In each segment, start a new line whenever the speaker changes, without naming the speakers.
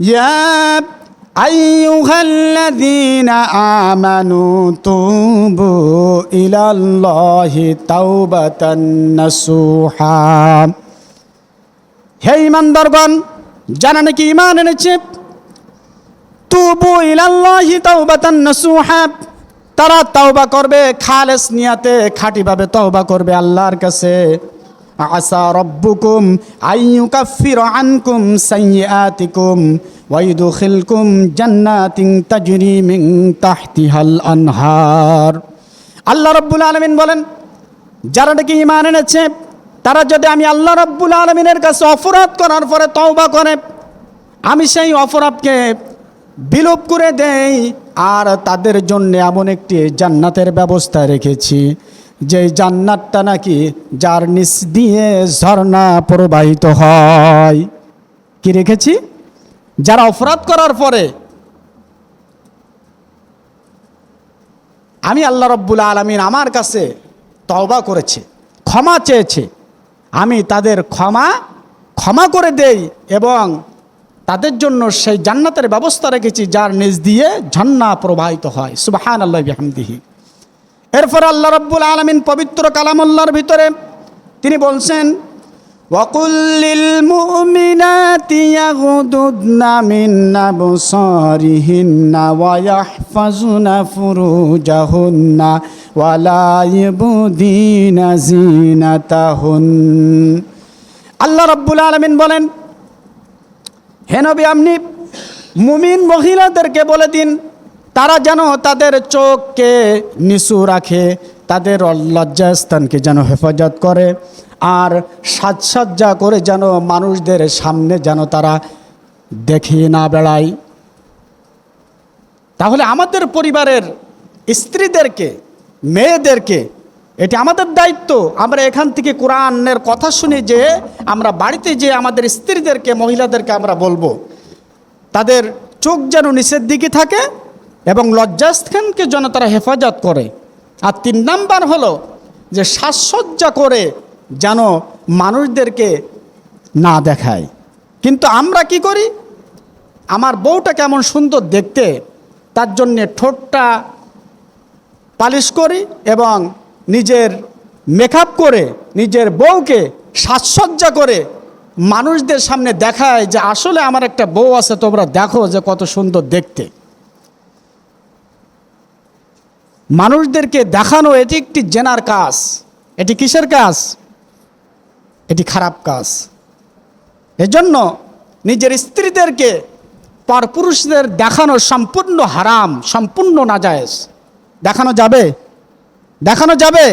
ইয়া আইয়ুহাল্লাযীনা আমানু তুবু ইলাল্লাহি তাওবাতান নাসুহা। হে ঈমানদারগণ, যারা নাকি ঈমান এনেছে, তুবু ইলাল্লাহি তাওবাতান নাসুহা, তারা তওবা করবে খালেস নিয়াতে, খাঁটিভাবে তওবা করবে আল্লাহর কাছে। আসা রব্বুকুম আইয়ুকাফিরা আনকুম সাইয়্যাতিকুম ওয়া ইউদখিলকুম জান্নাতিন তাজরি মিন তাহতিহাল আনহার। আল্লাহ রাব্বুল আলামিন বলেন, যারা নাকি ঈমান এনেছে তারা যদি আমি আল্লাহ রাব্বুল আলামিনের কাছে অপরাধ করার পরে তওবা করে, আমি সেই অপরাধকে বিলোপ করে দেই, আর তাদের জন্য এমন একটি জান্নাতের ব্যবস্থা রেখেছি যে জান্নাতটা নাকি যার নিচ দিয়ে ঝর্ণা প্রবাহিত হয়। কি রেখেছি? যারা অপরাধ করার পরে আমি আল্লাহ রাব্বুল আলামিন আমার কাছে তওবা করেছে, ক্ষমা চেয়েছে, আমি তাদের ক্ষমা করে দেই এবং তাদের জন্য সেই জান্নাতের ব্যবস্থা রেখেছি যার নিচ দিয়ে ঝর্ণা প্রবাহিত হয়। সুবহানাল্লাহি বিহামদিহি। এরপর আল্লাহ রাব্বুল আলামিন পবিত্র কালামুল্লাহর ভিতরে তিনি বলছেন, ওয়াকুল লিল মুমিনাতি ইয়াগুদুদনা মিন আবসারিহিন্না ওয়া ইয়াহফাজুনা ফুরুজাহুন্না ওয়া লা ইউবদিনা জিনাতাহুন। আল্লাহ রাব্বুল আলামিন বলেন, হে নবী, আপনি মুমিন মহিলাদেরকে বলে দিন তারা যেন তাদের চোখকে নিচু রাখে, তাদের লজ্জাস্থানকে যেন হেফাজত করে, আর সাজসজ্জা করে যেন মানুষদের সামনে যেন তারা দেখে না বেড়ায়। তাহলে আমাদের পরিবারের স্ত্রীদেরকে, মেয়েদেরকে, এটি আমাদের দায়িত্ব। আমরা এখান থেকে কোরআনের কথা শুনি যে আমরা বাড়িতে যে আমাদের স্ত্রীদেরকে, মহিলাদেরকে আমরা বলবো তাদের চোখ যেন নিচের দিকে থাকে এবং লজ্জাস্থানকে যেন তারা হেফাজত করে। আর 3 নাম্বার হলো যে সাজসজ্জা করে যেন মানুষদেরকে না দেখায়। কিন্তু আমরা কি করি? আমার বউটা কেমন সুন্দর দেখতে, তার জন্যে ঠোঁটটা পালিশ করি এবং নিজের মেকআপ করে নিজের বউকে সাজসজ্জা করে মানুষদের সামনে দেখায় যে আসলে আমার একটা বউ আছে, তোমরা দেখো যে কত সুন্দর দেখতে। মানুষদেরকে দেখানো এটি একটি জেনার কাজ। এটি কিসের কাজ? এটি খারাপ কাজ। এজন্য নিজের স্ত্রীদেরকে পরপুরুষদের দেখানো সম্পূর্ণ হারাম, সম্পূর্ণ নাজায়েজ। দেখানো যাবে? দেখানো যাবে?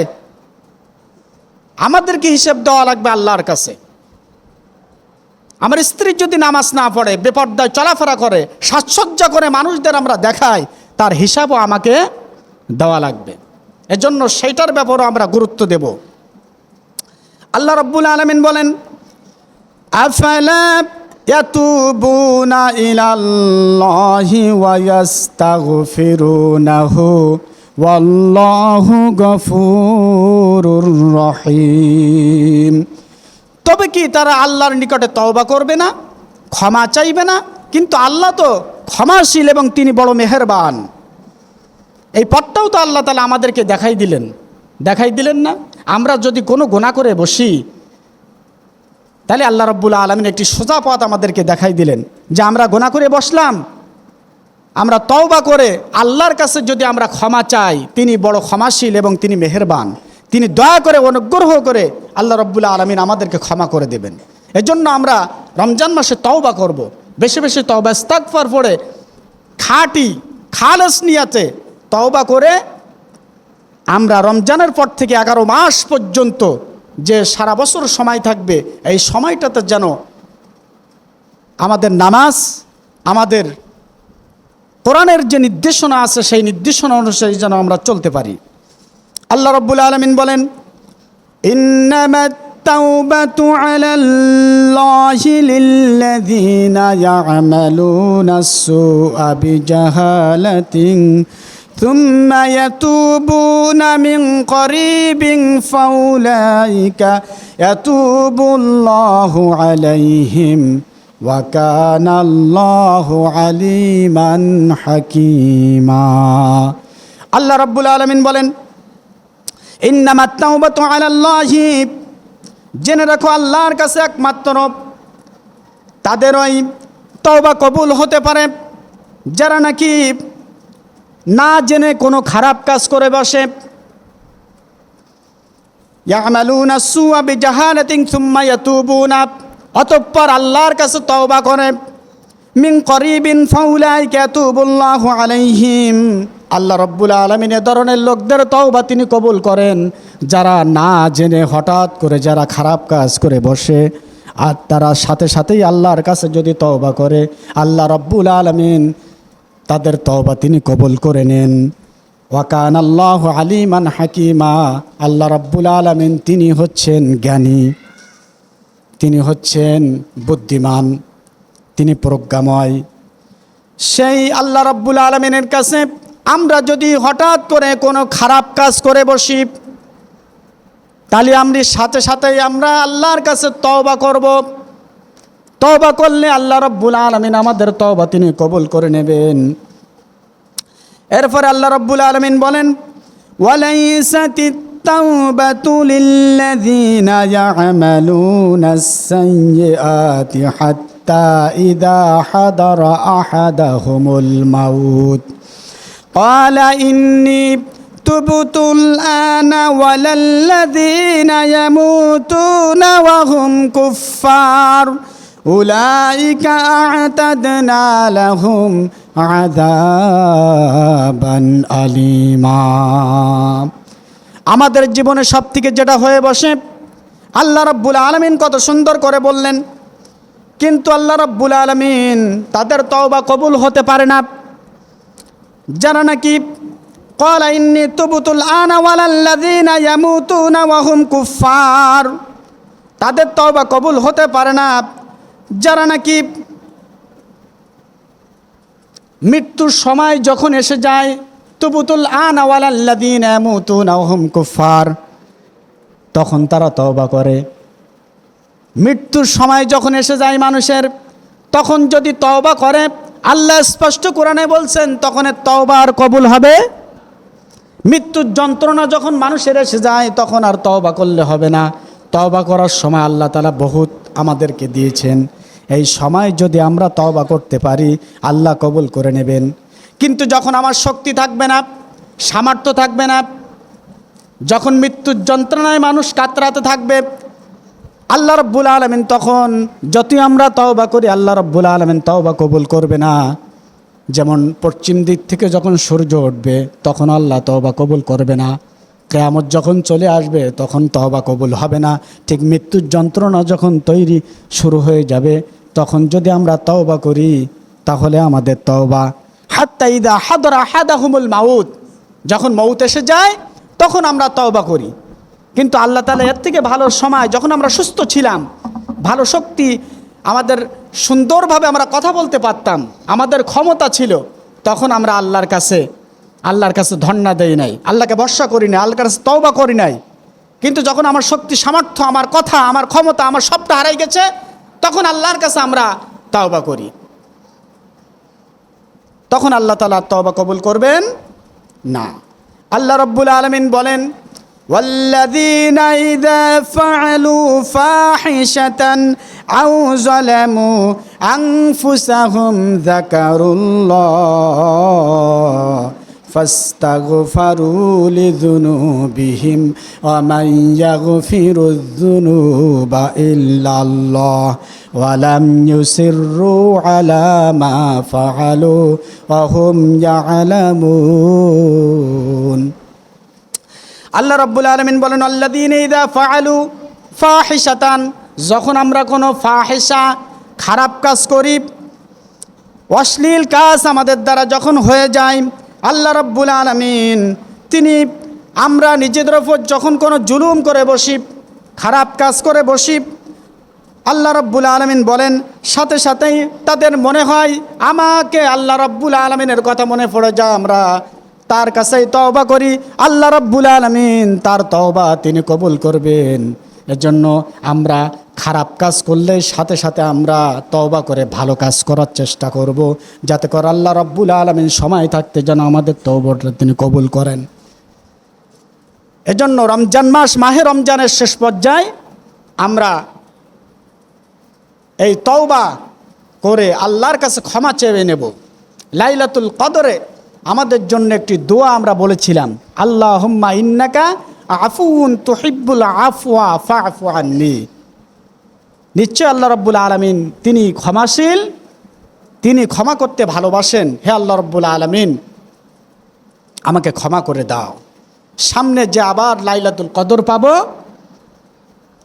আমাদেরকে হিসেব দেওয়া লাগবে আল্লাহর কাছে। আমার স্ত্রী যদি নামাজ না পড়ে, বেপর্দায় চলাফেরা করে, সাজসজ্জা করে মানুষদের আমরা দেখাই, তার হিসাবও আমাকে দেওয়া লাগবে। এজন্য সেইটার ব্যাপারে আমরা গুরুত্ব দেব। আল্লাহ রাব্বুল আলামিন বলেন, আফালা ইয়াতুবুনা ইলাল্লাহি ওয়া ইয়াস্তাগফিরুনাহু ওয়াল্লাহু গফুরুর রহিম। তবে কি তারা আল্লাহর নিকটে তওবা করবে না, ক্ষমা চাইবে না? কিন্তু আল্লাহ তো ক্ষমাশীল এবং তিনি বড় মেহেরবান। এই পথটাও তো আল্লাহ তাআলা আমাদেরকে দেখাই দিলেন না? আমরা যদি কোনো গুনাহ করে বসি, তাহলে আল্লাহ রাব্বুল আলামিন একটি সোজা পথ আমাদেরকে দেখাই দিলেন যে আমরা গুনাহ করে বসলাম, আমরা তওবা করে আল্লাহর কাছে যদি আমরা ক্ষমা চাই, তিনি বড় ক্ষমাশীল এবং তিনি মেহেরবান। তিনি দয়া করে, অনুগ্রহ করে আল্লাহ রাব্বুল আলামিন আমাদেরকে ক্ষমা করে দেবেন। এজন্য আমরা রমজান মাসে তওবা করব, বেশি বেশি তওবা ইস্তিগফার পড়ে খাঁটি খালেস নিয়াতে তওবা করে আমরা রমজানের পর থেকে 11 মাস পর্যন্ত যে সারা বছর সময় থাকবে, এই সময়টাতে যেন আমাদের নামাজ, আমাদের কোরআনের যে নির্দেশনা আছে সেই নির্দেশনা অনুসারে যেন আমরা চলতে পারি। আল্লাহ রাব্বুল আলামিন বলেন, ইন্নামাত তাওবাতু আলাল্লাহি লিল্লাযীনা ইয়া'মালুনাস সুআ বিজাহালাতিন থুম্মা ইয়াতুবুনা মিন করিবিন ফাউলাইকা ইয়াতুবুল্লাহু আলাইহিম ওয়া কানা আল্লাহু আলিমান হাকীমা। আল্লাহ রাব্বুল আলামিন বলেন, ইন্নামাত তাওবাতু আলাল্লাহি, জেনে রাখো আল্লাহর কাছে একমাত্র তাদের ওই তওবা কবুল হতে পারে যারা নাকি না জেনে কোনো খারাপ কাজ করে বসে। ইয়ামালুনা সুআ বিজাহালাতিন সুম্মা ইয়াতুবুনা, অতঃপর আল্লাহর কাছে তওবা করে। মিন করিবিন ফাউলাইকা ইয়াতুবুল্লাহু আলাইহিম, আল্লাহ রাব্বুল আলামিন এ ধরনের লোকদের তওবা তিনি কবুল করেন যারা না জেনে হঠাৎ করে যারা খারাপ কাজ করে বসে, আর তারা সাথে সাথেই আল্লাহর কাছে যদি তওবা করে আল্লাহ রাব্বুল আলামিন তাদের তওবা তিনি কবুল করে নেন। ওয়া কানা আল্লাহু আলিমান হাকীমা, আল্লাহ রাব্বুল আলামিন তিনি হচ্ছেন জ্ঞানী, তিনি হচ্ছেন বুদ্ধিমান, তিনি প্রজ্ঞাময়। সেই আল্লাহ রাব্বুল আলামিনের কাছে আমরা যদি হঠাৎ করে কোনো খারাপ কাজ করে বসি, তাহলে আমরা সাথে সাথেই আমরা আল্লাহর কাছে তওবা করব। তওবা করলে আল্লাহ রাব্বুল আলামিন আমাদের তওবা তিনি কবুল করে নেবেন। এরপরে আল্লাহ রাব্বুল আলামিন বলেন, ওয়ালাইসাতিত তাওবাতু লিল্লাযীনা ইয়া'মালুনাস সাইয়্যাতি হাত্তা ইযা হাদারা আহাদাহুমুল মাউত ক্বালা ইন্নী তুবতুল আনা ওয়ালাল্লাযীনা ইয়ামুতুনা ওয়া হুম কুফফার উলাইকা আ'তাদনা লাহুম আযাবান আলীমা। আমাদের জীবনে সবথেকে যেটা হয়ে বসে, আল্লাহ রাব্বুল আলামিন কত সুন্দর করে বললেন, কিন্তু আল্লাহ রাব্বুল আলামিন তাদের তওবা কবুল হতে পারে না যারা নাকি ক্বালা ইন্নী তুবতুল আনা ওয়ালাল্লাযীনা ইয়ামুতুনা ওয়া হুম কুফফার, তাদের তওবা কবুল হতে পারে না যারা নাকি মৃত্যুর সময় যখন এসে যায়, তুবতুল আনা ওয়ালাল্লাযীনা ইয়ামুতুনা ওয়া হুম কুফফার, তখন তারা তওবা করে। মৃত্যুর সময় যখন এসে যায় মানুষের, তখন যদি তওবা করে, আল্লাহ স্পষ্ট কোরআনে বলছেন তখন তওবা আর কবুল হবে। মৃত্যুর যন্ত্রণা যখন মানুষের এসে যায় তখন আর তওবা করলে হবে না। তওবা করার সময় আল্লাহ তাআলা বহুত আমাদেরকে দিয়েছেন, এই সময় যদি আমরা তওবা করতে পারি আল্লাহ কবুল করে নেবেন। কিন্তু যখন আমার শক্তি থাকবে না, সামর্থ্য থাকবে না, যখন মৃত্যুর যন্ত্রণায় মানুষ কাতরাতে থাকবে, আল্লাহ রাব্বুল আলামিন তখন যতই আমরা তওবা করি আল্লাহ রাব্বুল আলামিন তওবা কবুল করবে না। যেমন পশ্চিম দিক থেকে যখন সূর্য উঠবে তখন আল্লাহ তওবা কবুল করবে না। কিয়ামত যখন চলে আসবে তখন তওবা কবুল হবে না। ঠিক মৃত্যুর যন্ত্রণা যখন তৈরি শুরু হয়ে যাবে তখন যদি আমরা তওবা করি তাহলে আমাদের তওবা হাত্তা ইযা হাদারা আহাদাহুমুল মাউত, যখন মউত এসে যায় তখন আমরা তওবা করি। কিন্তু আল্লাহ তাআলা এর থেকে ভালো সময় যখন আমরা সুস্থ ছিলাম, ভালো শক্তি, আমাদের সুন্দরভাবে আমরা কথা বলতে পারতাম, আমাদের ক্ষমতা ছিল, তখন আমরা আল্লাহর কাছে ধন্না দেই নাই, আল্লাহকে ভরসা করি নাই, আল্লাহর কাছে তওবা করি নাই। কিন্তু যখন আমার শক্তি সামর্থ্য, আমার কথা, আমার ক্ষমতা, আমার সবটা হারাই গেছে, তখন আল্লাহর কাছে আমরা তওবা করি। তখন আল্লাহ তাআলা তওবা কবুল করবেন না। আল্লাহ রাব্বুল আলামিন বলেন, والذين إذا فعلوا فاحشة أو ظلموا أنفسهم ذكروا الله فاستغفروا لذنوبهم ومن يغفر الذنوب إلا الله ولم يصروا على ما فعلوا وهم يعلمون। আল্লাহ রাব্বুল আলামিন বলেন, আল্লাযীনা ইযা ফাআলু ফাহিশাতান, যখন আমরা কোনো ফাহিশা খারাপ কাজ করি, অশ্লীল কাজ আমাদের দ্বারা যখন হয়ে যায়, আল্লাহ রাব্বুল আলামিন তিনি আমরা নিজেদের উপর যখন কোনো জুলুম করে বসি, খারাপ কাজ করে বসি, আল্লাহ রাব্বুল আলামিন বলেন সাথে সাথেই তাদের মনে হয় আমাকে আল্লাহ রাব্বুল আলামিনের কথা মনে পড়ে যায়, আমরা তার কাছেই তওবা করি, আল্লাহ রাব্বুল আলামিন তার তওবা তিনি কবুল করবেন। এজন্য আমরা খারাপ কাজ করলে সাথে সাথে আমরা তওবা করে ভালো কাজ করার চেষ্টা করব, যাতে করে আল্লাহ রাব্বুল আলামিন সময় থাকতে যেন আমাদের তওবাটা তিনি কবুল করেন। এজন্য রমজান মাস, মাহে রমজানের শেষ পর্যায়ে আমরা এই তওবা করে আল্লাহর কাছে ক্ষমা চেয়ে নেব। লাইলাতুল কদরে আমাদের জন্য একটি দোয়া আমরা বলেছিলাম, আল্লাহুম্মা ইন্নাকা আফুউন তুহিব্বুল আফওয়া ফা'ফু আন্নি। নিশ্চয় আল্লাহ রাব্বুল আলামিন তিনি ক্ষমাশীল, তিনি ক্ষমা করতে ভালোবাসেন। হে আল্লাহ রাব্বুল আলামিন, আমাকে ক্ষমা করে দাও। সামনে যে আবার লাইলাতুল কদর পাবো,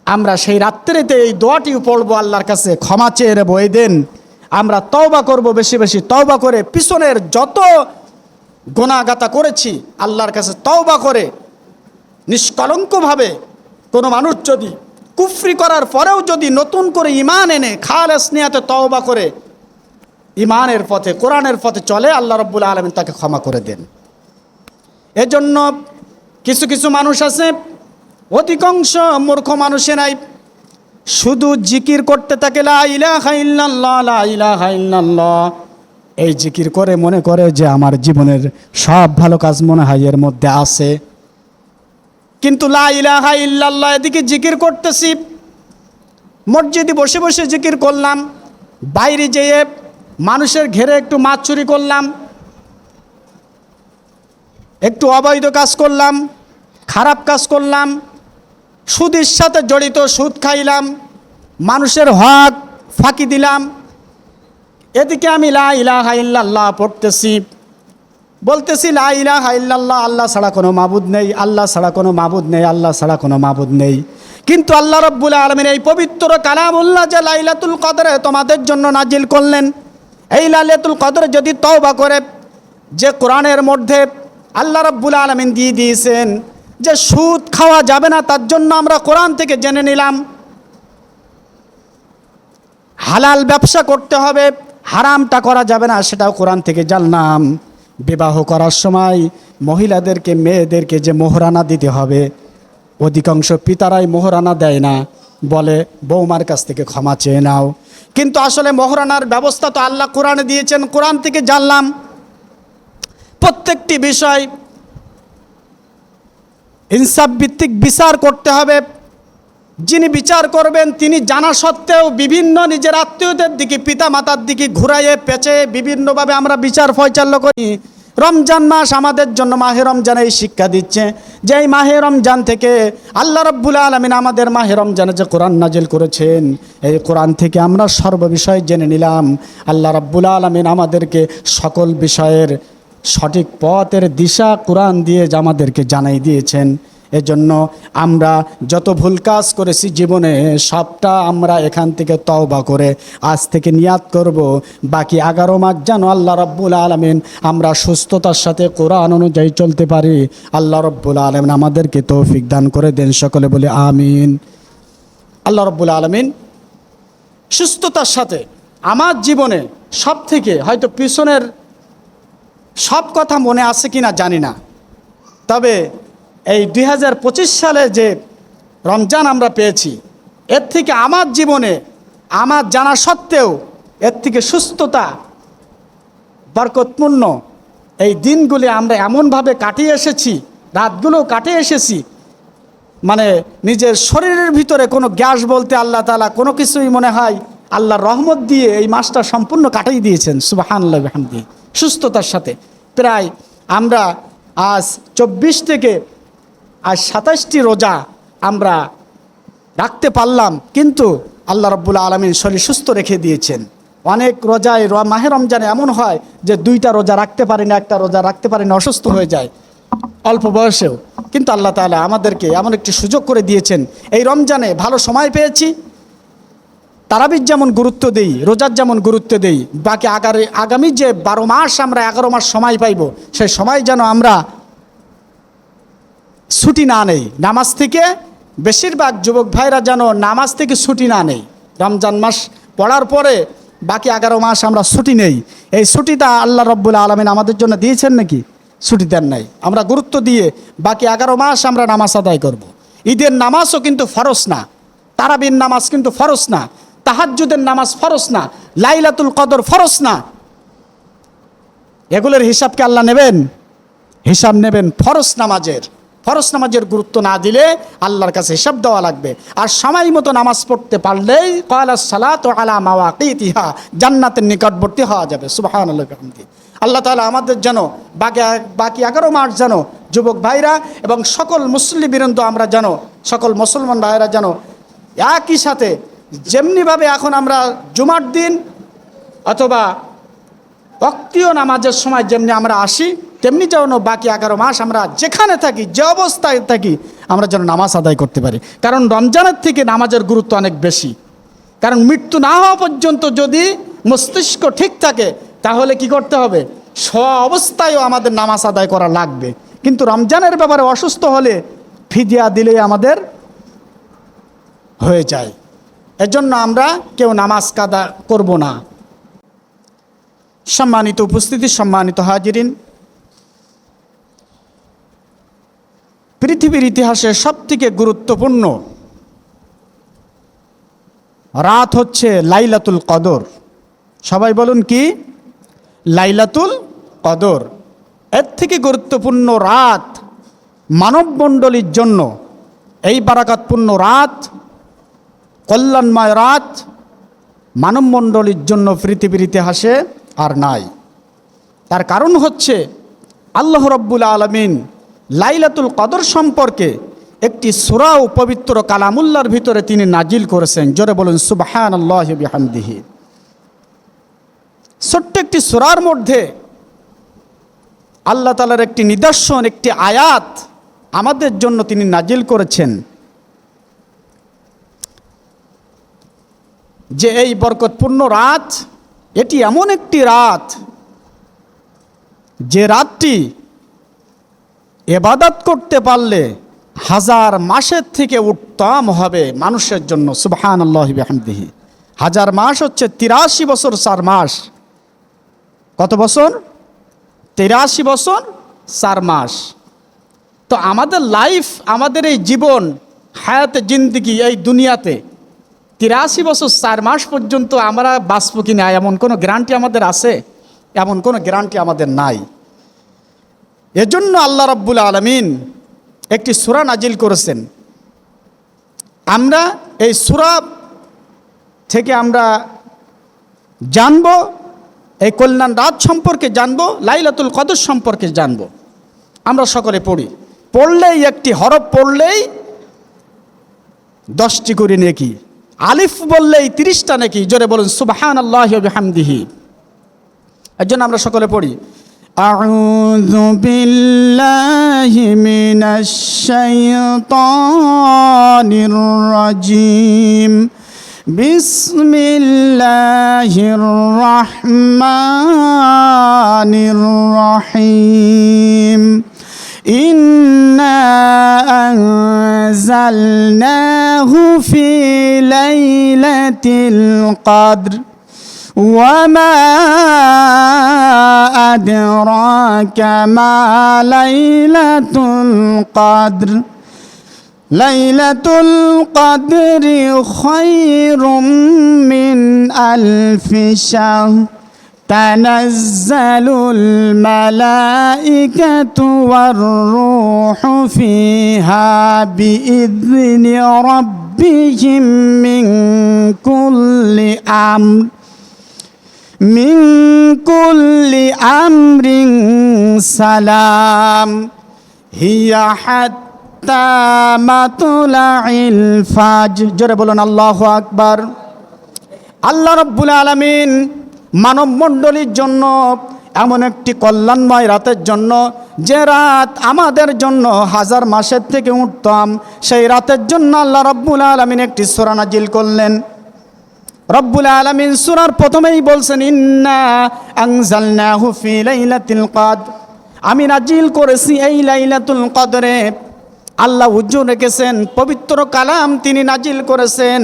আমরা সেই রাত্রিতে এই দোয়াটিও পড়বো আল্লাহর কাছে, ক্ষমা চেয়ে নেব। এই দিন আমরা তওবা করব, বেশি বেশি তওবা করে পিছনের যত গুনাহগাতা করেছি আল্লাহর কাছে তওবা করে নিষ্কলঙ্কভাবে, কোনো মানুষ যদি কুফরি করার পরেও যদি নতুন করে ঈমান এনে খালেস নিয়াতে তওবা করে ঈমানের পথে, কোরআনের পথে চলে, আল্লাহ রাব্বুল আলামিন তাকে ক্ষমা করে দেন। এজন্য কিছু কিছু মানুষ আছে, অধিকাংশ মূর্খ মানুষেরাই শুধু জিকির করতে থাকে, লা ইলাহা ইল্লাল্লাহ, লা ইলাহা ইল্লাল্লাহ। এই জিকির করে মনে করে যে আমার জীবনের সব ভালো কাজ মনে হয় এর মধ্যে আছে। কিন্তু লা ইলাহা ইল্লাল্লাহ এদিকে জিকির করতেছি, মসজিদে বসে বসে জিকির করলাম, বাইরে যেয়ে মানুষের ঘেরে একটু মাছ চুরি করলাম, একটু অবৈধ কাজ করলাম, খারাপ কাজ করলাম, সুদের সাথে জড়িত সুদ খাইলাম, মানুষের হক ফাঁকি দিলাম। এদিকে আমি লা ইলাহা ইল্লাল্লাহ পড়তেছি, বলতেছি লা ইলাহা ইল্লাল্লাহ, আল্লাহ ছাড়া কোনো মাবুদ নেই, আল্লাহ ছাড়া কোনো মাবুদ নেই, আল্লাহ ছাড়া কোনো মাবুদ নেই। কিন্তু আল্লাহ রাব্বুল আলামিন এই পবিত্র কালামুল্লাহ যে লাইলাতুল কদরে তোমাদের জন্য নাজিল করলেন, এই লাইলাতুল কদরে যদি তওবা করে, যে কোরআনের মধ্যে আল্লাহ রাব্বুল আলামিন দিয়ে দিয়েছেন যে সুদ খাওয়া যাবে না, তার জন্য আমরা কোরআন থেকে জেনে নিলাম। হালাল ব্যবসা করতে হবে, হারামটা করা যাবে না, সেটাও কোরআন থেকে জানলাম। বিবাহ করার সময় মহিলাদেরকে, মেয়েদেরকে যে মোহরানা দিতে হবে, অধিকাংশ পিতারাই মোহরানা দেয় না, বলে বৌমার কাছ থেকে ক্ষমা চেয়ে নাও। কিন্তু আসলে মোহরানার ব্যবস্থা তো আল্লাহ কোরআনে দিয়েছেন, কোরআন থেকে জানলাম। প্রত্যেকটি বিষয় ইনসাফ ভিত্তিক বিচার করতে হবে। যিনি বিচার করবেন তিনি জানা সত্ত্বেও বিভিন্ন নিজের আত্মীয়দের দিকে, পিতা মাতার দিকে ঘুরাইয়ে পেঁচে বিভিন্নভাবে আমরা বিচার ফয়চাল্য করি। রমজান মাস আমাদের জন্য, মাহে রমজান এই শিক্ষা দিচ্ছে যে এই মাহে রমজান থেকে আল্লাহ রাব্বুল আলামিন আমাদের মাহে রমজানে যে কোরআন নাজিল করেছেন, এই কোরআন থেকে আমরা সর্ববিষয় জেনে নিলাম। আল্লাহ রাব্বুল আলামিন আমাদেরকে সকল বিষয়ের সঠিক পথের দিশা কোরআন দিয়ে আমাদেরকে জানাই দিয়েছেন। এজন্য আমরা যত ভুল কাজ করেছি জীবনে, সবটা আমরা এখান থেকে তওবা করে আজ থেকে নিয়াত করব, বাকি 11 মাস যেন আল্লাহ রাব্বুল আলামিন আমরা সুস্থতার সাথে কোরআন অনুযায়ী চলতে পারি। আল্লাহ রাব্বুল আলামিন আমাদেরকে তৌফিক দান করে দেন, সকলে বলে আমিন। আল্লাহ রাব্বুল আলামিন সুস্থতার সাথে আমার জীবনে সব থেকে, হয়তো পিছনের সব কথা মনে আছে কিনা জানি না, তবে এই 2025 সালে যে রমজান আমরা পেয়েছি, এর থেকে আমার জীবনে, আমার জানা সত্ত্বেও এর থেকে সুস্থতা, বরকতপূর্ণ এই দিনগুলি আমরা এমনভাবে কাটিয়ে এসেছি, রাতগুলো কাটিয়ে এসেছি, মানে নিজের শরীরের ভিতরে কোনো গ্যাস বলতে আল্লাহ তাআলা কোনো কিছুই মনে হয় আল্লাহর রহমত দিয়ে এই মাসটা সম্পূর্ণ কাটিয়ে দিয়েছেন। সুবহানাল্লাহ ওয়া বিহামদিহি। সুস্থতার সাথে প্রায় আমরা আজ 24 থেকে আজ 27টি রোজা আমরা রাখতে পারলাম, কিন্তু আল্লাহ রাব্বুল আলামিন শরীর সুস্থ রেখে দিয়েছেন। অনেক রোজায় মাহে রমজানে এমন হয় যে 2টা রোজা রাখতে পারি না, 1টা রোজা রাখতে পারি না, অসুস্থ হয়ে যায় অল্প বয়সেও। কিন্তু আল্লাহ তাআলা আমাদেরকে এমন একটি সুযোগ করে দিয়েছেন, এই রমজানে ভালো সময় পেয়েছি। তারাবির যেমন গুরুত্ব দেই, রোজার যেমন গুরুত্ব দেই, বাকি আগামী যে 12 মাস আমরা 11 মাস সময় পাইব, সেই সময় যেন আমরা ছুটি না নেই নামাজ থেকে। বেশিরভাগ যুবক ভাইরা যেন নামাজ থেকে ছুটি না নেই। রমজান মাস পড়ার পরে বাকি 11 মাস আমরা ছুটি নেই। এই ছুটিটা আল্লাহ রাব্বুল আলামিন আমাদের জন্য দিয়েছেন নাকি? ছুটি দেন নাই। আমরা গুরুত্ব দিয়ে বাকি 11 মাস আমরা নামাজ আদায় করব। ঈদের নামাজও কিন্তু ফরজ না, তারাবির নামাজ কিন্তু ফরজ না, তাহাজ্জুদের নামাজ ফরজ না, লাইলাতুল কদর ফরজ না। এগুলোর হিসাবকে আল্লাহ নেবেন? হিসাব নেবেন ফরজ নামাজের। ফরজ নামাজের গুরুত্ব না দিলে আল্লাহর কাছে হিসাব দেওয়া লাগবে। আর সময় মতো নামাজ পড়তে পারলেই ক্বালাস সালাতু আলা মাওয়াকিতিহা, জান্নাতের নিকটবর্তী হওয়া যাবে। সুবহানাল্লাহি ওয়া বিহামদিহি। আল্লাহ তাআলা আমাদের যেন বাকি 11 মাস যেন যুবক ভাইরা এবং সকল মুসলিম বৃন্দ আমরা যেন, সকল মুসলমান ভাইরা যেন একই সাথে যেমনিভাবে এখন আমরা জুমার দিন অথবা ওয়াক্তীয় নামাজের সময় যেমনি আমরা আসি, তেমনি যেন বাকি 11 মাস আমরা যেখানে থাকি, যে অবস্থায় থাকি, আমরা যেন নামাজ আদায় করতে পারি। কারণ রমজানের থেকে নামাজের গুরুত্ব অনেক বেশি। কারণ মৃত্যু না হওয়া পর্যন্ত যদি মস্তিষ্ক ঠিক থাকে তাহলে কি করতে হবে? অবস্থায়ও আমাদের নামাজ আদায় করা লাগবে। কিন্তু রমজানের ব্যাপারে অসুস্থ হলে ফিদিয়া দিলেই আমাদের হয়ে যায়। এজন্য আমরা কেউ নামাজ কাদা করব না। সম্মানিত উপস্থিতি, সম্মানিত হাজিরিন, পৃথিবীর ইতিহাসে সবথেকে গুরুত্বপূর্ণ রাত হচ্ছে লাইলাতুল কদর। সবাই বলুন কি? লাইলাতুল কদর। এর থেকে গুরুত্বপূর্ণ রাত মানবমণ্ডলীর জন্য, এই বারাকাতপূর্ণ রাত, কল্যাণময় রাত মানবমণ্ডলীর জন্য পৃথিবীর ইতিহাসে আর নাই। তার কারণ হচ্ছে আল্লাহ রাব্বুল আলামিন লাইলাতুল কদর সম্পর্কে একটি সূরা ও পবিত্র কালামুল্লাহর ভিতরে তিনি নাজিল করেছেন। জোরে বলুন সুবহানাল্লাহি বিহামদিহি। ছোট্ট একটি সূরার মধ্যে আল্লাহ তাআলার একটি নিদর্শন, একটি আয়াত আমাদের জন্য তিনি নাজিল করেছেন যে এই বরকতপূর্ণ রাত, এটি এমন একটি রাত যে রাতটি ইবাদত করতে পারলে 1000 মাসের থেকে উত্তম হবে মানুষের জন্য। সুবহানাল্লাহি বিহামদিহি। 1000 মাস হচ্ছে 83 বছর 4 মাস। কত বছর? 83 বছর 4 মাস। তো আমাদের লাইফ, আমাদের এই জীবন, হায়াতে জিন্দেগি, এই দুনিয়াতে 83 বছর 4 মাস পর্যন্ত আমরা বাঁচব কি না এমন কোনো গ্যারান্টি আমাদের আছে? এমন কোনো গ্যারান্টি আমাদের নাই। এজন্য আল্লাহ রাব্বুল আলামিন একটি সূরা নাজিল করেছেন। আমরা এই সূরা থেকে আমরা জানব, এই কল্যাণ রাত সম্পর্কে জানব, লাইলাতুল কদর সম্পর্কে জানব। আমরা সকলে পড়ি। পড়লেই, একটি হরফ পড়লেই 10টি করে নেকি, আলিফ বললেই 30টা নেকি। জোরে বলুন সুবহানাল্লাহি ওয়া বিহামদিহি। এর জন্য আমরা সকলে পড়ি। আউযু বিল্লাহি মিনাশ শাইতানির রাজিম। বিসমিল্লাহির রহমানির রহিম। ইন্না আনজালনাহু ফি লাইলাতিল কদর ওয়া মা আদরাকা মা লাইলাতুল কদর। লাইলাতুল কদরি খায়রুম মিন আলফি শাহর। তানাজ্জালুল মালাইকাতু ওয়ার রূহু ফিহা বিইذনি রাব্বিহিম মিন কুল্লি আমরিন সালাম। হিয়া হাত্তা মাতলাইল ফাজর। জোরে বলুন আল্লাহু আকবার। আল্লাহ রাব্বুল আলামিন মানবমণ্ডলীর জন্য এমন একটি কল্যাণময় রাতের জন্য, যে রাত আমাদের জন্য 1000 মাসের থেকে উত্তম, সেই রাতের জন্য আল্লাহ রাব্বুল আলামিন একটি সূরা নাজিল করলেন। রব্বুল আলামিন সূরার প্রথমেই বলছেন ইন্না আনজালনাহু ফি লাইলাতিল কদর। আমি নাজিল করেছি এই লাইলাতুল কদরে। আল্লাহ উজ্জ্বল রেখেছেন, পবিত্র কালাম তিনি নাজিল করেছেন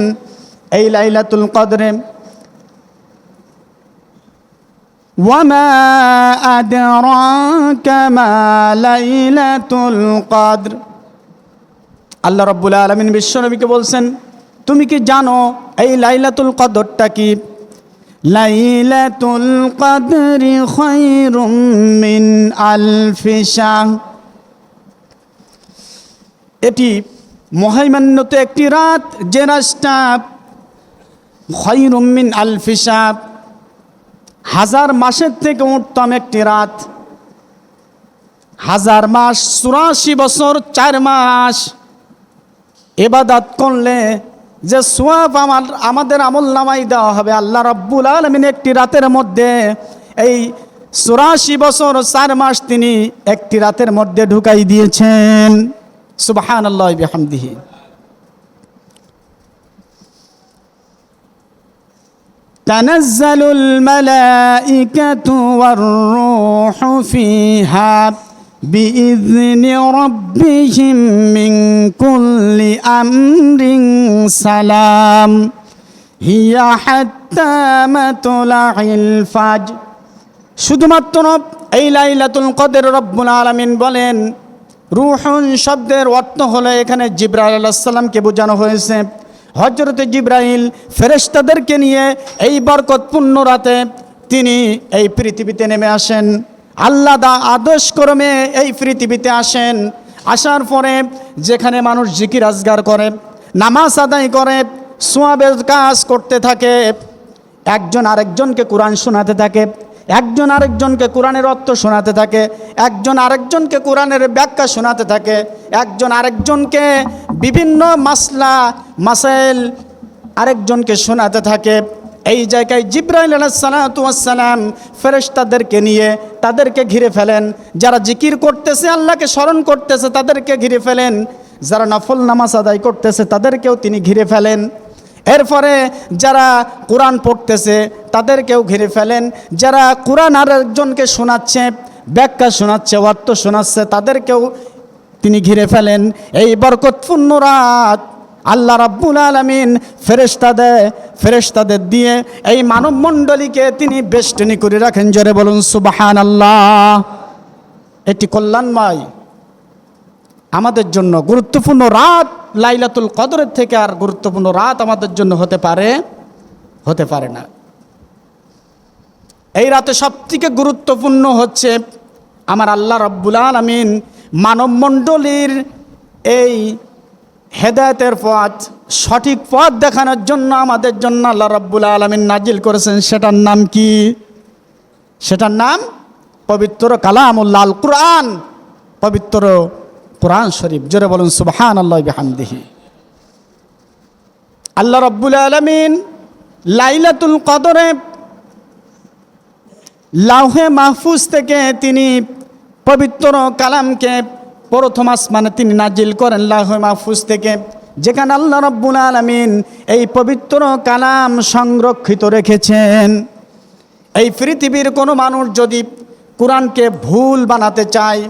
এই লাইলাতুল কদরে। ওয়ামা আদরাকা মা লাইলাতুল কদর। আল্লাহ রাব্বুল আলামিন বিশ্বনবীকে বলছেন তুমি কি জানো এই লাইলাতুল কদরটা কি? লাইলাতুল কদরি খায়রুম মিন আলফি শাহর। এটি মহামান্যত একটি রাত, যে রাতটা খায়রুম মিন আলফি শাহর, হাজার মাসের থেকে উত্তম একটি রাত। হাজার মাস 84 বছর 4 মাস ইবাদত করলে যে সওয়াব আমাদের আমলনামায় দেওয়া হবে, আল্লাহ রাব্বুল আলামিন একটি রাতের মধ্যে এই 84 বছর 4 মাস তিনি একটি রাতের মধ্যে ঢুকাই দিয়েছেন। সুবহানাল্লাহি বিহামদিহি। তানাজ্জালুল মালাইকাতু ওয়ার রূহু ফিহা বিইذনি রাব্বিহিম মিন কুল্লি আমরিন সালাম হিয়া হাত্তা মাতলাইল ফাজর। শুধুমাত্র এই লাইলাতুল কদর রব্বুল আলামিন বলেন, রূহুন শব্দের অর্থ হলো এখানে জিবরাইল আলাইহিস সালামকে বোঝানো হয়েছে। হযরতে জিবরাইল ফেরেশতাদেরকে নিয়ে এই বরকতপূর্ণ রাতে তিনি এই পৃথিবীতে নেমে আসেন। আল্লাহ দা আদেশ ক্রমে এই পৃথিবীতে আসেন। আসার পরে যেখানে মানুষ জিকির আজগার করে, নামাজ আদায় করে, সওয়াবের কাজ করতে থাকে, একজন আরেকজনকে কোরআন শোনাতে থাকে, একজন আরেকজনকে কোরআনের অর্থ শোনাতে থাকে, একজন আরেকজনকে কোরআনের ব্যাখ্যা শোনাতে থাকে, একজন আরেকজনকে বিভিন্ন মাসলা মাসাইল আরেকজনকে শোনাতে থাকে। এই জায়গায় জিবরাইল আলাইহিস সালাতু ওয়াস সালাম ফেরেশতাদেরকে নিয়ে তাদেরকে ঘিরে ফেলেন। যারা জিকির করতেছে, আল্লাহকে স্মরণ করতেছে, তাদেরকে ঘিরে ফেলেন। যারা নফল নামাজ আদায় করতেছে তাদেরকেও তিনি ঘিরে ফেলেন। এরপরে যারা কোরআন পড়তেছে তাদেরকেও ঘিরে ফেলেন। যারা কোরআন আরেকজনকে শোনাচ্ছে, ব্যাখ্যা শোনাচ্ছে, অর্থ শোনাচ্ছে, তাদেরকেও তিনি ঘিরে ফেলেন। এই বরকতপূর্ণ রাত আল্লাহ রাব্বুল আলামিন ফেরেশতাদের দিয়ে এই মানব মণ্ডলীকে তিনি বেষ্টনী করে রাখেন। জোরে বলুন সুবহানাল্লাহ। এটি কল্যাণময় আমাদের জন্য গুরুত্বপূর্ণ রাত। লাইলাতুল কদরের থেকে আর গুরুত্বপূর্ণ রাত আমাদের জন্য হতে পারে না। এই রাতে সবথেকে গুরুত্বপূর্ণ হচ্ছে আমার আল্লাহ রাব্বুল আলামিন মানব মণ্ডলীর এই হেদায়েতের পথ, সঠিক পথ দেখানোর জন্য আমাদের জন্য আল্লাহ রাব্বুল আলামিন নাজিল করেছেন। সেটার নাম কি? সেটার নাম পবিত্র কালামুল্লাহ আল কুরআন, পবিত্র কুরআন শরীফ। জোরে বলুন সুবহানাল্লাহি বিহামদিহি। আল্লাহ রাব্বুল আলামিন লাইলাতুল কদরে লাউহে মাহফুজ থেকে তিনি পবিত্র কালামকে প্রথম আসমানে তিনি নাজিল করেন লাউহে মাহফুজ থেকে, যেখানে আল্লাহ রাব্বুল আলামিন এই পবিত্র কালাম সংরক্ষিত রেখেছেন। এই পৃথিবীর কোনো মানুষ যদি কোরআনকে ভুল বানাতে চায়,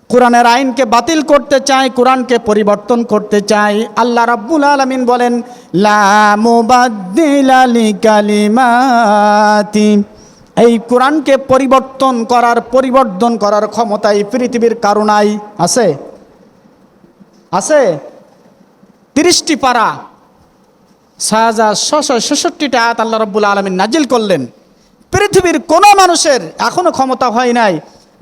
কোরআনের আইনকে বাতিল করতে চায়, কোরআনকে পরিবর্তন করতে চায়, আল্লাহ রাব্বুল আলামিন বলেন লা মুবাদ্দিলা লিকালিমাতি। এই কোরআনকে পরিবর্তন করার ক্ষমতা এই পৃথিবীর কারো নাই। আছে? 30টি পারা 6666টা আয়াত আল্লাহ রাব্বুল আলামিন নাজিল করলেন। পৃথিবীর কোনো মানুষের এখনো ক্ষমতা হয় নাই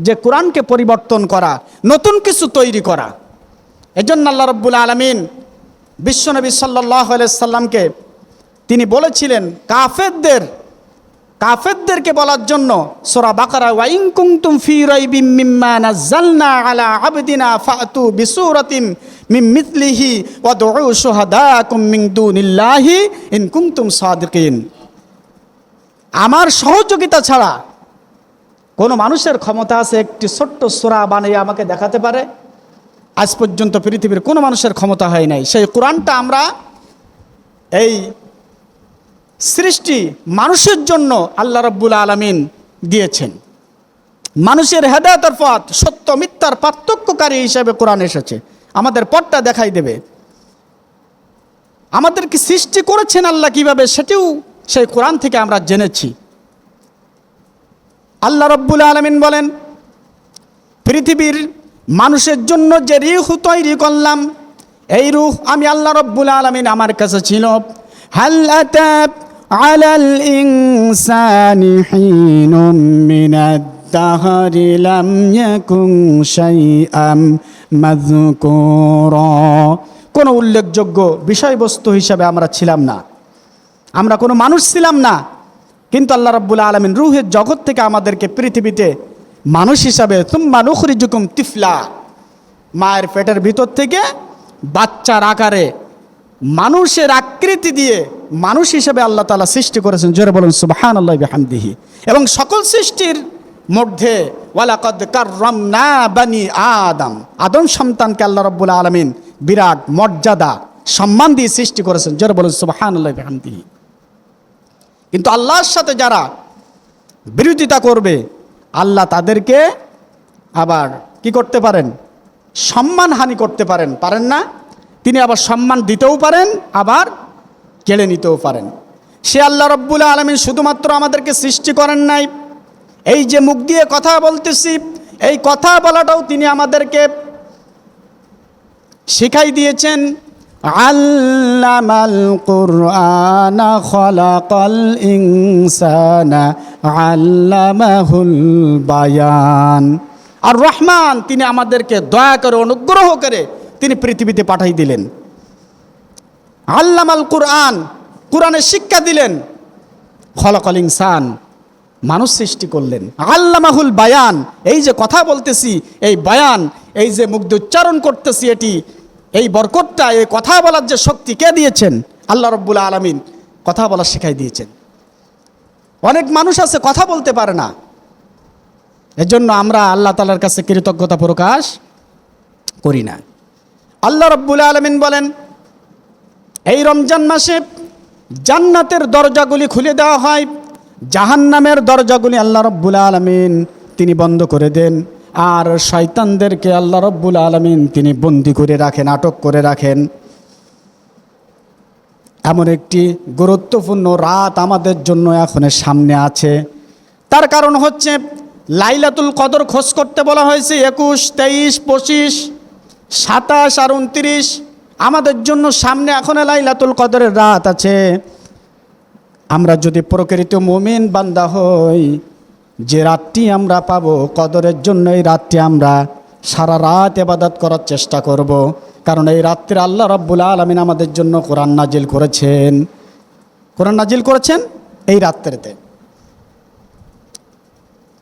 যে কোরআনকে পরিবর্তন করা, নতুন কিছু তৈরি করা। এজন্য আল্লাহ রাব্বুল আলামিন বিশ্বনবী সাল্লাল্লাহু আলাইহি সাল্লামকে তিনি বলেছিলেন কাফেরদেরকে বলার জন্য সূরা বাকারা, ওয়া ইন কুনতুম ফি রাইবিম মিম্মা নাযালনা আলা আবদিনা ফাতু বিসূরাতিম মিন মিথলিহি ওয়াদউ শুহাদাকুম মিন দুনিল্লাহি ইন কুনতুম সাদিকিন। আমার সহযোগিতা ছাড়া কোনো মানুষের ক্ষমতা আছে একটি ছোট্ট সূরা বানিয়ে আমাকে দেখাতে পারে? আজ পর্যন্ত পৃথিবীর কোনো মানুষের ক্ষমতা হয় নাই। সেই কোরআনটা আমরা এই সৃষ্টি মানুষের জন্য আল্লাহ রাব্বুল আলামিন দিয়েছেন। মানুষের হেদায়েতের পথ, সত্য মিথ্যার পার্থক্যকারী হিসেবে কোরআন এসেছে, আমাদের পথটা দেখাই দেবে। আমাদেরকে সৃষ্টি করেছেন আল্লাহ কিভাবে, সেটিও সেই কোরআন থেকে আমরা জেনেছি। আল্লাহ রাব্বুল আলামিন বলেন পৃথিবীর মানুষের জন্য যে রূহ তৈরি করলাম, এই রূহ আমি আল্লাহ রাব্বুল আলামিন আমার কাছে ছিল। হাল আতা আলাল ইনসানি হিনুম মিনাদ দাহরি লাম ইয়াকুন শাইআম মাযকুরা। কোনো উল্লেখযোগ্য বিষয়বস্তু হিসাবে আমরা ছিলাম না, আমরা কোনো মানুষ ছিলাম না, কিন্তু আল্লাহ রাব্বুল আলামিন রূহের জগৎ থেকে আমাদেরকে পৃথিবীতে মানুষ হিসাবে তুম্মা নুখরিজুকুম তিফলা, মায়ের পেটের ভিতর থেকে বাচ্চার আকারে মানুষের আকৃতি দিয়ে মানুষ হিসেবে আল্লাহ তাআলা সৃষ্টি করেছেন। জোরে বলুন সুবহানাল্লাহি বিহামদিহি। এবং সকল সৃষ্টির মধ্যে ওয়ালাকাদ কাররামনা বানি আদম, আদম সন্তানকে আল্লাহ রাব্বুল আলামিন বিরাট মর্যাদা সম্মান দিয়ে সৃষ্টি করেছেন। জোরে বলুন সুবহানাল্লাহি বিহামদিহি। কিন্তু আল্লাহর সাথে যারা বিরোধিতা করবে, আল্লাহ তাদেরকে আবার কি করতে পারেন? সম্মানহানি করতে পারেন, পারেন না? তিনি আবার সম্মান দিতেও পারেন, আবার কেড়ে নিতেও পারেন। সে আল্লাহ রাব্বুল আলামিন শুধুমাত্র আমাদেরকে সৃষ্টি করেন নাই, এই যে মুখ দিয়ে কথা বলতেছি, এই কথা বলাটাও তিনি আমাদেরকে শিখাই দিয়েছেন। আল্লামাল কুরআনা খালাকাল ইনসানা আল্লামাহুল বায়ান। আর রহমান তিনি আমাদেরকে দয়া করে অনুগ্রহ করে তিনি পৃথিবীতে পাঠাই দিলেন। আল্লামাল কুরআন, কোরআনের শিক্ষা দিলেন। খলাকাল ইনসান, মানুষ সৃষ্টি করলেন। আল্লামাহুল বায়ান, এই যে কথা বলতেছি, এই বায়ান, এই যে মুখ দিয়ে উচ্চারণ করতেছি, এটি এই বরকতটা, এই কথা বলার যে শক্তি কে দিয়েছেন? আল্লাহ রাব্বুল আলামিন কথা বলা শিখাই দিয়েছেন। অনেক মানুষ আছে কথা বলতে পারে না, এজন্য আমরা আল্লাহ তাআলার কাছে কৃতজ্ঞতা প্রকাশ করি না। আল্লাহ রাব্বুল আলামিন বলেন, এই রমজান মাসে জান্নাতের দরজাগুলি খুলে দেওয়া হয়, জাহান্নামের দরজাগুলি আল্লাহ রাব্বুল আলামিন তিনি বন্ধ করে দেন। আর শয়তানদেরকে আল্লাহ রাব্বুল আলামিন তিনি বন্দি করে রাখেন, আটক করে রাখেন। এমন একটি গুরুত্বপূর্ণ রাত আমাদের জন্য এখন সামনে আছে। তার কারণ হচ্ছে লাইলাতুল কদর খোঁজ করতে বলা হয়েছে। 21, 23, 25, 27 আর 29 আমাদের জন্য সামনে এখন লাইলাতুল কদরের রাত আছে। আমরা যদি প্রকৃত মুমিন বান্দা হই, যে রাতটি আমরা পাবো কদরের জন্য, এই রাতটি আমরা সারা রাত ইবাদত করার চেষ্টা করব। কারণ এই রাত্রে আল্লাহ রাব্বুল আলামিন আমাদের জন্য কোরআন নাজিল করেছেন। কোরআন নাজিল করেছেন এই রাত্রিতে।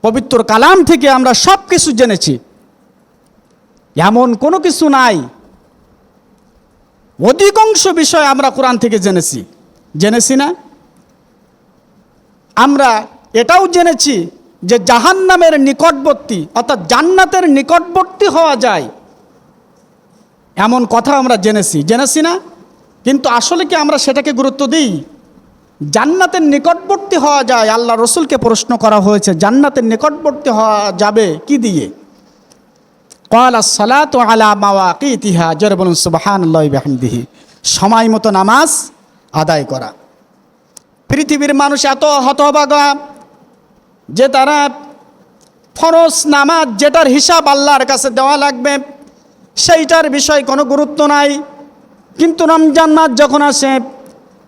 পবিত্র কালাম থেকে আমরা সব কিছু জেনেছি, এমন কোনো কিছু নাই, অধিকাংশ বিষয় আমরা কোরআন থেকে জেনেছি না? আমরা এটাও জেনেছি যে জাহান্নামের নিকটবর্তী অর্থাৎ জান্নাতের নিকটবর্তী হওয়া যায়, এমন কথা আমরা জেনেছি না? কিন্তু আসলে কি আমরা সেটাকে গুরুত্ব দিই? জান্নাতের নিকটবর্তী হওয়া যায়। আল্লাহ রসুলকে প্রশ্ন করা হয়েছে, জান্নাতের নিকটবর্তী হওয়া যাবে কি দিয়ে? ক্বালা সালাতু আলা মাওয়াকিতিহা, জোরে বলুন সুবহানাল্লাহি বিহামদিহি। সময় মতো নামাজ আদায় করা। পৃথিবীর মানুষ এত হতভাগা যে তারা ফরজ নামাজ যেটার হিসাব আল্লাহর কাছে দেওয়া লাগবে সেইটার বিষয় কোনো গুরুত্ব নাই। কিন্তু রমজান মাস যখন আসে,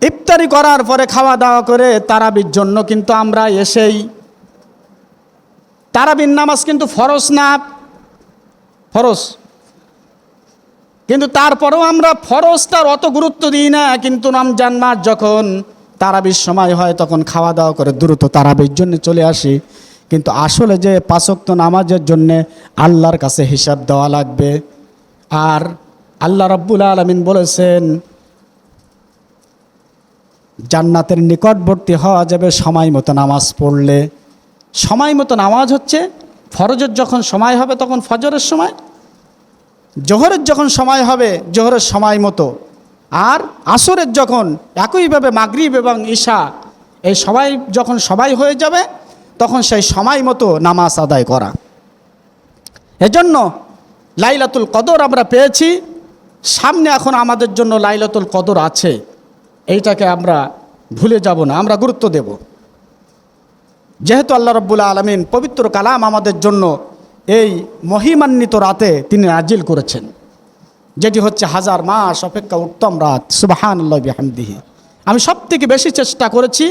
ইফতারি করার পরে খাওয়া দাওয়া করে তারাবির জন্য কিন্তু আমরা এসেই, তারাবির নামাজ কিন্তু ফরজ না, ফরজ, কিন্তু তারপরেও আমরা ফরজটার অত গুরুত্ব দিই না। কিন্তু রমজান মাস যখন তারাবির সময় হয় তখন খাওয়া দাওয়া করে দ্রুত তারাবির জন্য চলে আসি। কিন্তু আসলে যে 5 ওয়াক্ত নামাজের জন্যে আল্লাহর কাছে হিসাব দেওয়া লাগবে। আর আল্লাহ রাব্বুল আলামিন বলেছেন জান্নাতের নিকটবর্তী হওয়া যাবে সময় মতো নামাজ পড়লে। সময় মতো নামাজ হচ্ছে ফরজের যখন সময় হবে তখন ফজরের সময়, জোহরের যখন সময় হবে জোহরের সময় মতো, আর আসরের যখন, একইভাবে মাগরিব এবং ঈশা এই যখন সবাই হয়ে যাবে তখন সেই সময় মতো নামাজ আদায় করা। এজন্য লাইলাতুল কদর আমরা পেয়েছি, সামনে এখন আমাদের জন্য লাইলাতুল কদর আছে, এইটাকে আমরা ভুলে যাব না, আমরা গুরুত্ব দেব। যেহেতু আল্লাহ রাব্বুল আলামিন পবিত্র কালাম আমাদের জন্য এই মহিমান্বিত রাতে তিনি নাজিল করেছেন। যেটি হচ্ছে 1000 মাস অপেক্ষা উত্তম রাত। সুবহানাল্লাহি বিহামদিহি। আমি সব থেকে বেশি চেষ্টা করেছি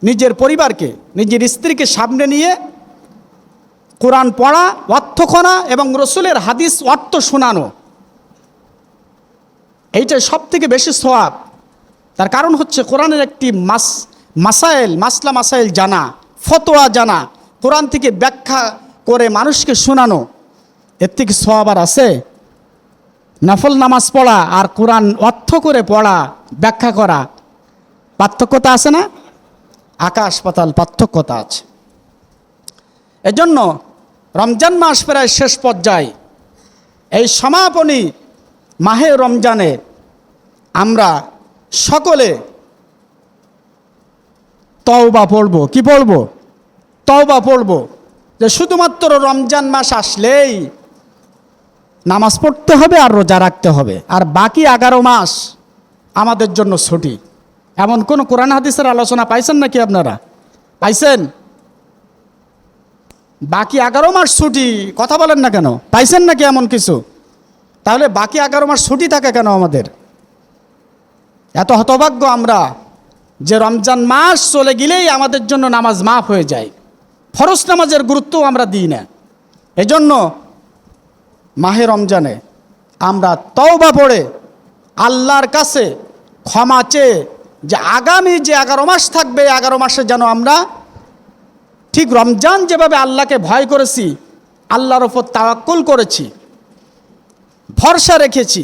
নিজের পরিবারকে, নিজের স্ত্রীকে সামনে নিয়ে কোরআন পড়া, অর্থ শোনা এবং রসুলের হাদিস অর্থ শোনানো। এইটাই সব থেকে বেশি সওয়াব। তার কারণ হচ্ছে কোরআনের একটি মাসলা মাসাইল জানা, ফতোয়া জানা, কোরআন থেকে ব্যাখ্যা করে মানুষকে শোনানো, এর থেকে সওয়াব আর আছে? নফল নামাজ পড়া আর কোরআন অর্থ করে পড়া, ব্যাখ্যা করা, পার্থক্যতা আছে না? আকাশ পাতাল পার্থক্যতা আছে। এজন্য রমজান মাস প্রায় শেষ পর্যায়ে, এই সমাপনী মাহে রমজানে আমরা সকলে তওবা পড়ব। কি পড়ব? তওবা পড়ব যে শুধুমাত্র রমজান মাস আসলেই নামাজ পড়তে হবে আর রোজা রাখতে হবে, আর বাকি 11 মাস আমাদের জন্য ছুটি। এমন কোন কোরআন হাদিসের আলোচনা পাইছেন নাকি আপনারা? পাইছেন? বাকি 11 মাস ছুটি, কথা বলেন না কেন? পাইছেন নাকি এমন কিছু? তাহলে বাকি 11 মাস ছুটি থাকে কেন আমাদের? এত হতভাগ্য আমরা যে রমজান মাস চলে গেলেই আমাদের জন্য নামাজ মাফ হয়ে যায়। ফরজ নামাজের গুরুত্ব আমরা দিই না। এজন্য মাহে রমজানে আমরা তওবা পড়ে আল্লাহর কাছে ক্ষমা চেয়ে যে আগামী যে 11 মাস থাকবে, 11 মাসে যেন আমরা ঠিক রমজান যেভাবে আল্লাহকে ভয় করেছি, আল্লাহর ওপর তাওয়াক্কুল করেছি, ভরসা রেখেছি,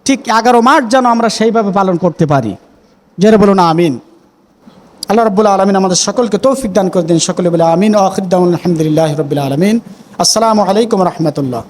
ঠিক 11 মাস যেন আমরা সেইভাবে পালন করতে পারি। জোরে বলুন আমিন। আল্লাহ রাব্বুল আলামিন আমাদের সকলকে তৌফিক দান করে দিন। সকলে বলে আমিন। আখির দাওয়ানা আলহামদুলিল্লাহি রাব্বিল আলামিন। আসসালামু আলাইকুম ওয়া রাহমাতুল্লাহ।